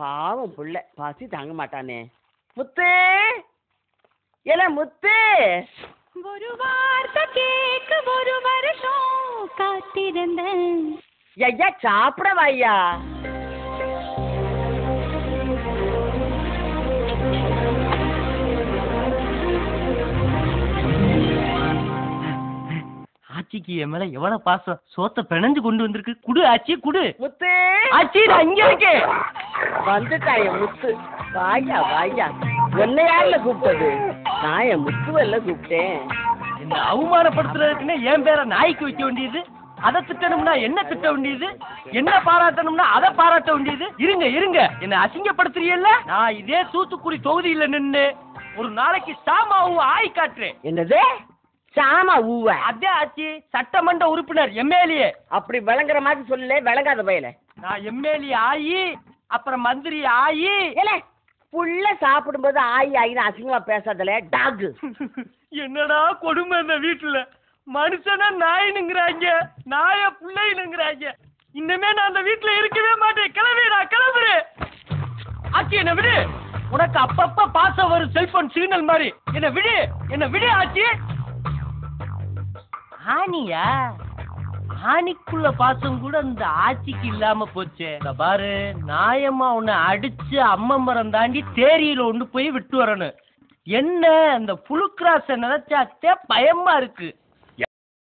பாவம் புள்ள பசி தாங்க மாட்டானே. முத்து ஏல முத்து, ஒரு வார்த்தை கேட்க ஒரு வருஷம் காத்திருந்தேன். ஐயா சாப்பிட வாய்யா. ஆச்சிக்கு என் மேல எவ்வளவு பாசம். சோத்த பிணைஞ்சு கொண்டு வந்திருக்கு. குடு ஆச்சி குடு. முத்து ஆச்சி நான் இங்க இருக்கேன். வந்துட்டாய முத்து. வாயா வாயா. உன்னை யாருல கூப்பிட்டது? நான் என் முத்துவல்ல கூப்பிட்டேன். என்ன அவமானப்படுத்துறதுக்குன்னு என் பேரை நாய்க்கு வைக்க வேண்டியது, அதை திட்டணும்னா என்ன திட்ட வேண்டியது, என்ன பாராட்டணும்னா அதை பாராட்ட வேண்டியது. இருங்க இருங்க, என்ன அசிங்கப்படுத்துறீல்ல? நான் இதே தூத்துக்குடி தொகுதியில நின்னு ஒரு நாளைக்கு சாமாவும் ஆய் காட்டுறேன். என்னது சாமா ஊவ? அதே ஆச்சி, சட்டமன்ற உறுப்பினர் எம்எல்ஏ. அப்படி விளங்குற மாதிரி சொல்ல, விளங்காத பயல. நான் எம்எல்ஏ ஆயி அப்புறம் மந்திரி ஆயி. ஏல புள்ள சாப்பிடும்போது ஆயி ஆயின்னு அசிங்கமா பேசாதல டாக். என்னடா கொடுமை இந்த வீட்டுல. மனுஷனா நாயினுங்கிறாங்க, நாய புள்ளைனுங்கிறாங்க. இன்னமே நான் அந்த வீட்டுல இருக்கவே மாட்டேன். கிளம்புறா கிளம்புறேன். ஆச்சி என்ன விடு. உனக்கு அப்பப்ப பாசம் வரும் செல்போன் சிக்னல் மாதிரி. என்ன விடு என்ன விடு ஆச்சி. ஆனியா? ஆனிக்குள்ள பாசம் கூட இந்த ஆட்சிக்கு இல்லாம போச்சு. பாரு, நாயம்மா உன்னை அடிச்சு அம்மா மரம் தாண்டி தேரியில ஒன்று போய் விட்டு வரணும். என்ன இந்த புழு கிராஸ நினைச்சாத்தே பயமா இருக்கு.